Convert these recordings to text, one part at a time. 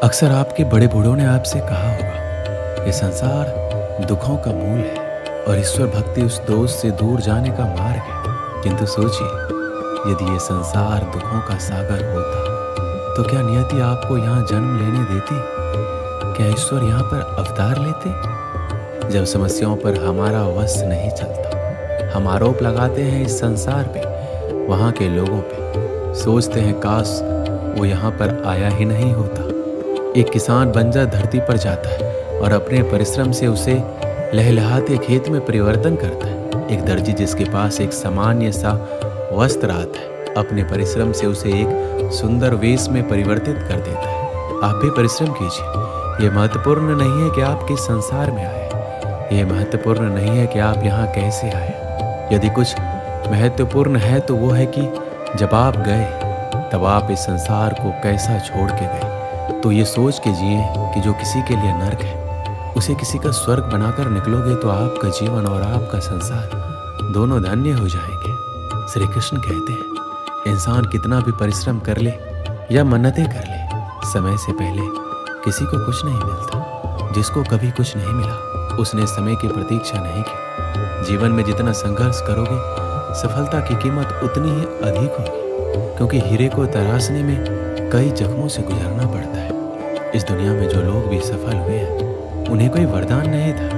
अक्सर आपके बड़े बूढ़ों ने आपसे कहा होगा, ये संसार दुखों का मूल है और ईश्वर भक्ति उस दोस्त से दूर जाने का मार्ग है। किंतु सोचिए, यदि ये संसार दुखों का सागर होता तो क्या नियति आपको यहाँ जन्म लेने देती? क्या ईश्वर यहाँ पर अवतार लेते? जब समस्याओं पर हमारा वश नहीं चलता, हम आरोप लगाते हैं इस संसार पे, वहाँ के लोगों पे, सोचते हैं काश वो यहाँ पर आया ही नहीं होता। एक किसान बंजर धरती पर जाता है और अपने परिश्रम से उसे लहलहाते खेत में परिवर्तन करता है। एक दर्जी जिसके पास एक सामान्य सा वस्त्र आता है, अपने परिश्रम से उसे एक सुंदर वेश में परिवर्तित कर देता है। आप भी परिश्रम कीजिए। ये महत्वपूर्ण नहीं है कि आप किस संसार में आए, ये महत्वपूर्ण नहीं है कि आप यहाँ कैसे आए। यदि कुछ महत्वपूर्ण है तो वो है कि जब आप गए तब आप इस संसार को कैसा छोड़ के गए। तो ये सोच के जिए कि जो किसी के लिए नर्क है उसे किसी का स्वर्ग बनाकर निकलोगे तो आपका जीवन और आपका संसार दोनों धन्य हो जाएंगे। श्री कृष्ण कहते हैं, इंसान कितना भी परिश्रम कर ले या मन्नतें कर ले, समय से पहले किसी को कुछ नहीं मिलता। जिसको कभी कुछ नहीं मिला उसने समय की प्रतीक्षा नहीं की। जीवन में जितना संघर्ष करोगे सफलता की कीमत उतनी ही अधिक होगी, क्योंकि हीरे को तराशने में कई जख्मों से गुजरना पड़ता है। इस दुनिया में जो लोग भी सफल हुए हैं उन्हें कोई वरदान नहीं था,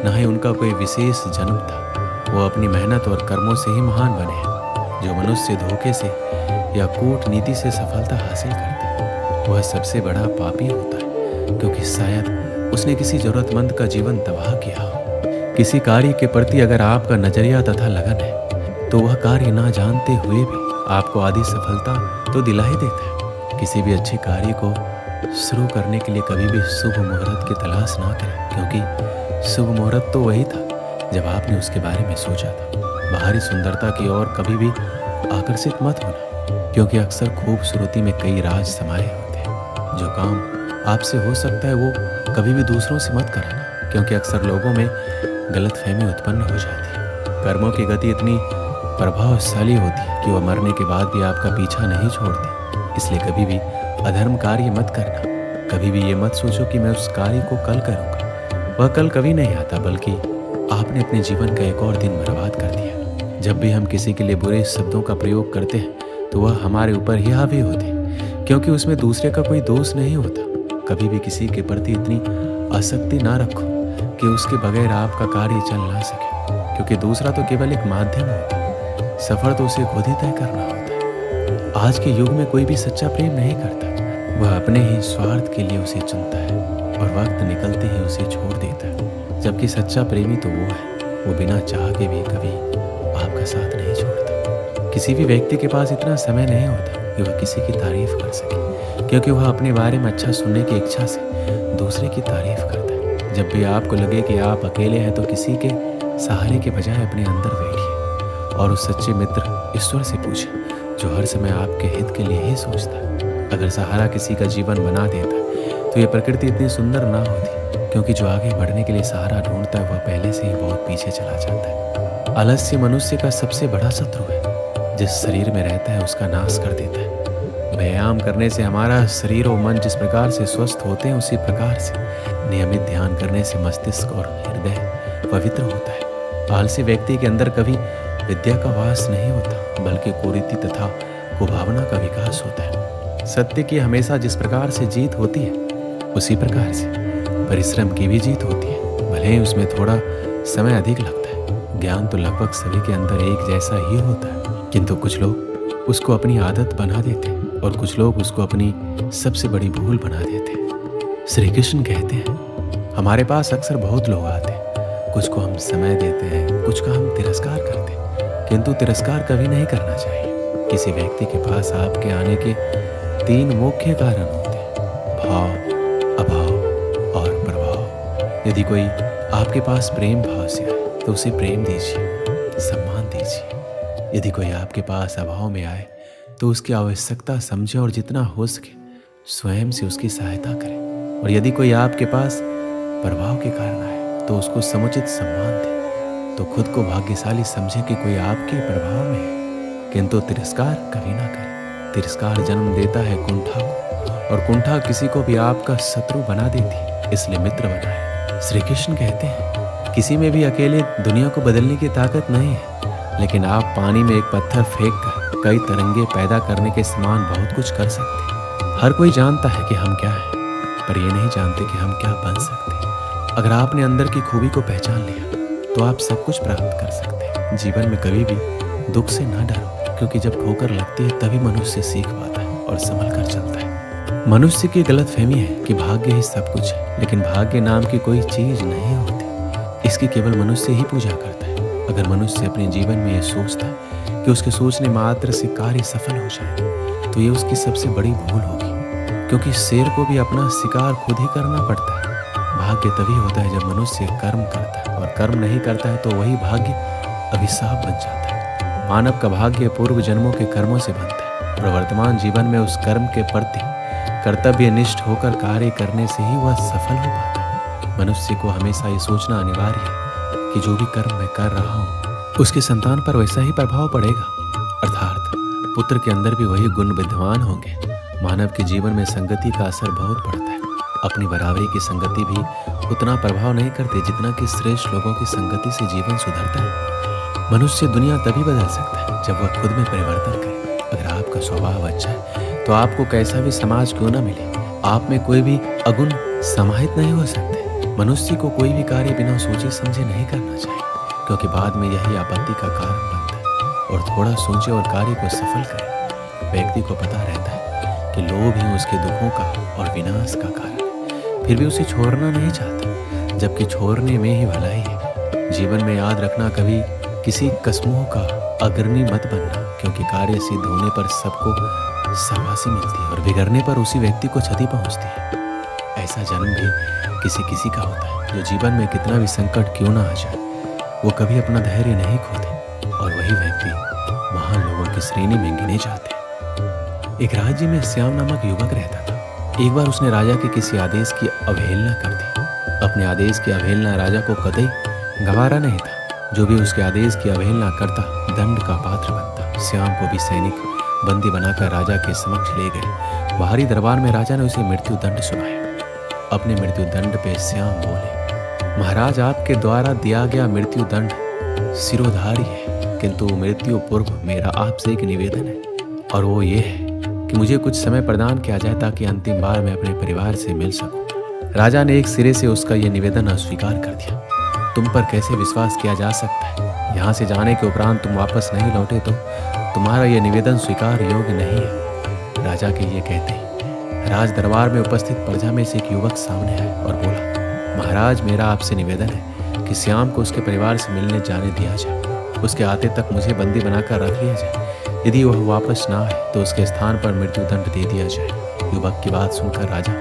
न ही उनका कोई विशेष जन्म था। वो अपनी मेहनत और कर्मों से ही महान बने हैं। जो मनुष्य धोखे से या कूटनीति से सफलता हासिल करता है वह सबसे बड़ा पापी होता है, क्योंकि शायद उसने किसी जरूरतमंद का जीवन तबाह किया हो। किसी कार्य के प्रति अगर आपका नजरिया तथा लगन है तो वह कार्य ना जानते हुए भी आपको आधी सफलता तो दिला ही देता है। किसी भी अच्छे कार्य को शुरू करने के लिए कभी भी शुभ मुहूर्त की तलाश ना करें, क्योंकि शुभ मुहूर्त तो वही था जब आपने उसके बारे में सोचा था। बाहरी सुंदरता की ओर कभी भी आकर्षित मत होना, क्योंकि अक्सर खूबसूरती में कई राज समाये होते हैं। जो काम आपसे हो सकता है वो कभी भी दूसरों से मत कराना, क्योंकि अक्सर लोगों में गलतफहमी उत्पन्न हो जाती है। कर्मों की गति इतनी प्रभावशाली होती है कि वह मरने के बाद भी आपका पीछा नहीं छोड़ती। इसलिए कभी भी अधर्म कार्य मत करना। कभी भी ये मत सोचो कि मैं उस कार्य को कल करूँगा, वह कल कभी नहीं आता, बल्कि आपने अपने जीवन का एक और दिन बर्बाद कर दिया। जब भी हम किसी के लिए बुरे शब्दों का प्रयोग करते हैं तो वह हमारे ऊपर ही हावी होते हैं, क्योंकि उसमें दूसरे का कोई दोष नहीं होता। कभी भी किसी के प्रति इतनी आसक्ति ना रखो कि उसके बगैर आपका कार्य चल ना सके, क्योंकि दूसरा तो केवल एक माध्यम होता है, सफर तो उसे खुद ही तय करना होता है। आज के युग में कोई भी सच्चा प्रेम नहीं करता, वह अपने ही स्वार्थ के लिए उसे चुनता है और वक्त निकलते ही उसे छोड़ देता है। जबकि सच्चा प्रेमी तो वो है, वो बिना चाह के भी कभी आपका साथ नहीं छोड़ता। किसी भी व्यक्ति के पास इतना समय नहीं होता कि वह किसी की तारीफ कर सके, क्योंकि वह अपने बारे में अच्छा सुनने की इच्छा से दूसरे की तारीफ करता है। जब भी आपको लगे कि आप अकेले हैं तो किसी के सहारे के बजाय अपने अंदर बैठिए और उस सच्चे मित्र ईश्वर से पूछें, जो हर समय आपके हित के लिए ही सोचता है। अगर सहारा किसी का जीवन बना देता है तो ये प्रकृति इतनी सुंदर ना होती, क्योंकि जो आगे बढ़ने के लिए सहारा ढूंढता है वह पहले से ही बहुत पीछे चला जाता है। आलस्य मनुष्य का सबसे बड़ा शत्रु है। जिस शरीर में रहता है उसका नाश कर देता है। व्यायाम करने से हमारा शरीर और मन जिस प्रकार से स्वस्थ होते हैं, उसी प्रकार से नियमित ध्यान करने से मस्तिष्क और हृदय पवित्र होता है। आलसी व्यक्ति के अंदर कभी विद्या का वास नहीं होता, बल्कि कुरीति तथा कुभावना का विकास होता है। सत्य की हमेशा जिस प्रकार से जीत होती है उसी प्रकार से परिश्रम की भी जीत होती है, भले ही उसमें थोड़ा समय अधिक लगता है। ज्ञान तो लगभग सभी के अंदर एक जैसा ही होता है, किंतु कुछ लोग उसको अपनी आदत बना देते हैं और कुछ लोग उसको अपनी सबसे बड़ी भूल बना देते हैं। श्री कृष्ण कहते हैं, हमारे पास अक्सर बहुत लोग आते हैं, कुछ को हम समय देते हैं, कुछ का हम तिरस्कार करते हैं, किंतु तिरस्कार कभी नहीं करना चाहिए। किसी व्यक्ति के पास आपके आने के 3 मुख्य कारण होते हैं, भाव, अभाव और प्रभाव। यदि कोई आपके पास प्रेम भाव से आए तो उसे प्रेम दीजिए, सम्मान दीजिए। यदि कोई आपके पास अभाव में आए तो उसकी आवश्यकता समझे और जितना हो सके स्वयं से उसकी सहायता करें। और यदि कोई आपके पास प्रभाव के कारण आए तो उसको समुचित सम्मान दें। तो खुद को भाग्यशाली समझे कि कोई आपके प्रभाव में है, किंतु तिरस्कार कभी ना करें। तिरस्कार जन्म देता है कुंठा को और कुंठा किसी को भी आपका शत्रु बना देती, इसलिए मित्र बनाए। श्री कृष्ण कहते हैं किसी में भी अकेले दुनिया को बदलने की ताकत नहीं है, लेकिन आप पानी में एक पत्थर फेंक कर कई तरंगे पैदा करने के समान बहुत कुछ कर सकते हैं। हर कोई जानता है कि हम क्या हैं, पर ये नहीं जानते कि हम क्या बन सकते हैं। अगर आपने अंदर की खूबी को पहचान लिया तो आप सब कुछ प्राप्त कर सकते हैं। जीवन में कभी भी दुख से ना डरो, क्योंकि जब ठोकर लगती है तभी मनुष्य सीख पाता है और संभल कर चलता है। मनुष्य की गलतफहमी है कि भाग्य ही सब कुछ है, लेकिन भाग्य नाम की कोई चीज नहीं होती, इसकी केवल मनुष्य ही पूजा करता है। अगर मनुष्य अपने जीवन में ये सोचता है कि उसके सोचने मात्र से कार्य सफल हो जाए, तो ये उसकी सबसे बड़ी भूल होगी, क्योंकि शेर को भी अपना शिकार खुद ही करना पड़ता है। भाग्य तभी होता है जब मनुष्य कर्म करता है, और कर्म नहीं करता है तो वही भाग्य अभिशाप बन जाता है। मानव का भाग्य पूर्व जन्मों के कर्मों से बनता है, और वर्तमान जीवन में उस कर्म के प्रति कर्तव्यनिष्ठ होकर कार्य करने से ही वह सफल हो पाता है। मनुष्य को हमेशा ये सोचना अनिवार्य है कि जो भी कर्म मैं कर रहा हूँ उसके संतान पर वैसा ही प्रभाव पड़ेगा, अर्थात पुत्र के अंदर भी वही गुण विद्यमान होंगे। मानव के जीवन में संगति का असर बहुत पड़ता है। अपनी बराबरी की संगति भी उतना प्रभाव नहीं करती जितना कि श्रेष्ठ लोगों की संगति से जीवन सुधरता है। मनुष्य दुनिया तभी बदल सकता है जब वह खुद में परिवर्तन करे। अगर आपका स्वभाव अच्छा है तो आपको कैसा भी समाज क्यों ना मिले, आप में कोई भी अगुण समाहित नहीं हो सकते। मनुष्य को कोई भी कार्य बिना सोचे समझे नहीं करना चाहिए, क्योंकि बाद में यही आपत्ति का कारण बनता है। और थोड़ा सोचे और कार्य को सफल करे। व्यक्ति को पता रहता है कि लोभ ही उसके दुखों का और विनाश का कारण है, फिर भी उसे छोड़ना नहीं चाहता, जबकि छोड़ने में ही भलाई है। जीवन में याद रखना, कभी किसी कसमों का अग्रणी मत बनना, क्योंकि कार्य सिद्ध होने पर सबको शाबाशी मिलती है और बिगड़ने पर उसी व्यक्ति को क्षति पहुंचती है। ऐसा जन्म भी किसी किसी का होता है जो जीवन में कितना भी संकट क्यों ना आ जाए, वो कभी अपना धैर्य नहीं खोते, और वही व्यक्ति महान लोगों की श्रेणी में गिने जाते हैं। एक राज्य में श्याम नामक युवक रहता था। एक बार उसने राजा के किसी आदेश की अवहेलना कर दी। अपने आदेश की अवहेलना राजा को कतई गंवारा नहीं था। जो भी उसके आदेश की अवहेलना करता दंड का पात्र बनता। श्याम को भी सैनिक बंदी बनाकर राजा के समक्ष ले गए। बाहरी दरबार में राजा ने उसे मृत्यु दंड सुनाया। अपने मृत्यु दंड पे श्याम बोले, महाराज, आपके द्वारा दिया गया मृत्यु दंड सिरोधारी है, किंतु मृत्यु पूर्व मेरा आपसे एक निवेदन है, और वो ये है कि मुझे कुछ समय प्रदान किया जाए ताकि अंतिम बार मैं अपने परिवार से मिल सकूं। राजा ने एक सिरे से उसका यह निवेदन अस्वीकार कर दिया। तुम पर कैसे विश्वास किया जा सकता है? यहाँ से जाने के उपरांत तुम वापस नहीं लौटे तो तुम्हारा यह निवेदन स्वीकार योग्य नहीं है। राजा के ये कहते ही राज दरबार में उपस्थित प्रजा में से एक युवक सामने आया और बोला, महाराज, मेरा आपसे निवेदन है कि श्याम को उसके परिवार से मिलने जाने दिया जाए। उसके आते तक मुझे बंदी बनाकर रख लिया जाए। यदि वह वापस ना आए तो उसके स्थान पर मृत्यु दंड दे दिया जाए। युवक की बात सुनकर राजा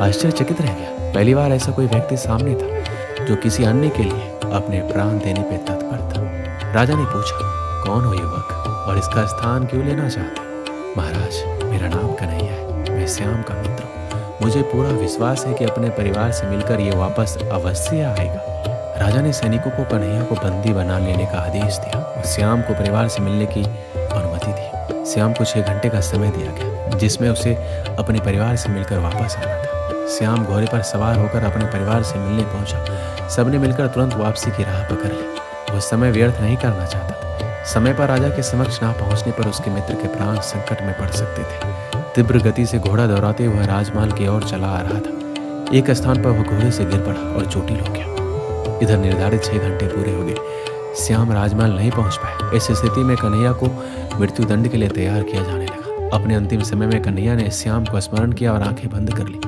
आश्चर्यचकित रह गया। पहली बार ऐसा कोई व्यक्ति सामने था जो किसी अन्य के लिए अपने प्राण देने पे तत्पर था। राजा ने पूछा, कौन हो युवक और इसका स्थान क्यों लेना चाहते? महाराज, मेरा नाम कन्हैया है, मैं श्याम का मित्र हूँ। मुझे पूरा विश्वास है कि अपने परिवार से मिलकर ये वापस अवश्य आएगा। राजा ने सैनिकों को कन्हैया को बंदी बना लेने का आदेश दिया और श्याम को परिवार से मिलने की अनुमति दी। श्याम को 6 घंटे का समय दिया गया, जिसमें उसे अपने परिवार से मिलकर वापस आना था। श्याम घोड़े पर सवार होकर अपने परिवार से मिलने पहुंचा। सबने मिलकर तुरंत वापसी की राह पकड़ ली। वह समय व्यर्थ नहीं करना चाहता था। समय पर राजा के समक्ष ना पहुंचने पर उसके मित्र के प्राण संकट में पड़ सकते थे। तीव्र गति से घोड़ा दौड़ाते हुए राजमहल की ओर चला आ रहा था। एक स्थान पर वह घोड़े से गिर पड़ा और चोटिल हो गया। इधर निर्धारित 6 घंटे पूरे हो गए। श्याम राजमहल नहीं पहुंच पाए। इस स्थिति में कन्हैया को मृत्यु दंड के लिए तैयार किया जाने लगा। अपने अंतिम समय में कन्हैया ने श्याम को स्मरण किया और आंखें बंद कर ली।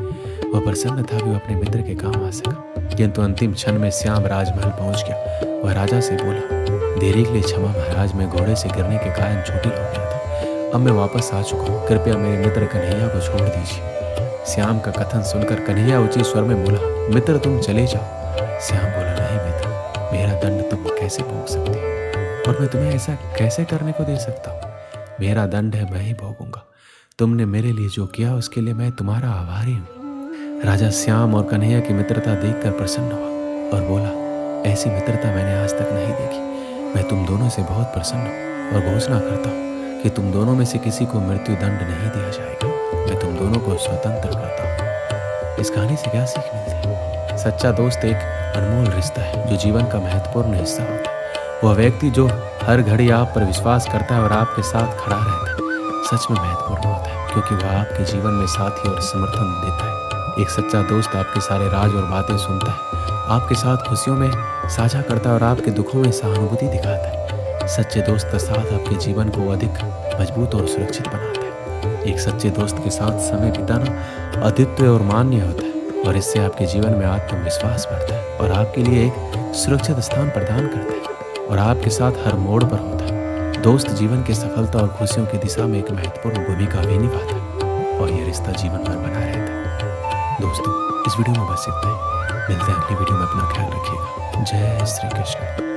वह प्रसन्न था कि वह अपने मित्र के काम आ सका, किंतु अंतिम क्षण में श्याम राजमहल पहुंच गया। वह राजा से बोला, देरी के लिए क्षमा महाराज, मैं घोड़े से गिरने के कारण चोटिल हो गया था। अब मैं वापस आ चुका हूँ, कृपया मेरे मित्र कन्हैया को छोड़ दीजिए। श्याम का कथन सुनकर कन्हैया ऊंचे स्वर में बोला, मित्र तुम चले जाओ। श्याम बोला, नहीं मित्र, मेरा दंड तुम कैसे भोग सकते हो और मैं तुम्हें ऐसा कैसे करने को दे सकता हूँ? मेरा दंड है, मैं ही भोगूंगा। तुमने मेरे लिए जो किया उसके लिए मैं तुम्हारा आभारी हूँ। राजा श्याम और कन्हैया की मित्रता देखकर प्रसन्न हुआ और बोला, ऐसी मित्रता मैंने आज तक नहीं देखी। मैं तुम दोनों से बहुत प्रसन्न हूँ और घोषणा करता हूँ कि तुम दोनों में से किसी को मृत्यु दंड नहीं दिया जाएगा, मैं तुम दोनों को स्वतंत्र करता हूँ। इस कहानी से क्या सीख मिलती है? सच्चा दोस्त एक अनमोल रिश्ता है जो जीवन का महत्वपूर्ण हिस्सा होता है। वह व्यक्ति जो हर घड़ी आप पर विश्वास करता है और आपके साथ खड़ा रहता है सच में महत्वपूर्ण होता है, क्योंकि वह आपके जीवन में साथी और समर्थन देता है। एक सच्चा दोस्त आपके सारे राज और बातें सुनता है, आपके साथ खुशियों में साझा करता है और आपके दुखों में सहानुभूति दिखाता है। सच्चे दोस्त का साथ आपके जीवन को अधिक मजबूत और सुरक्षित बनाता है। एक सच्चे दोस्त के साथ समय बिताना अद्वितीय और मान्य होता है और इससे आपके जीवन में आत्मविश्वास बढ़ता है और आपके लिए एक सुरक्षित स्थान प्रदान करता है और आपके साथ हर मोड़ पर होता है। दोस्त जीवन की सफलता और खुशियों की दिशा में एक महत्वपूर्ण भूमिका भी निभाता है और यह रिश्ता जीवन भर बना रहता है। दोस्तों, इस वीडियो में बस इतना ही। मिलते हैं अगली वीडियो में। अपना ख्याल रखिएगा। जय श्री कृष्ण।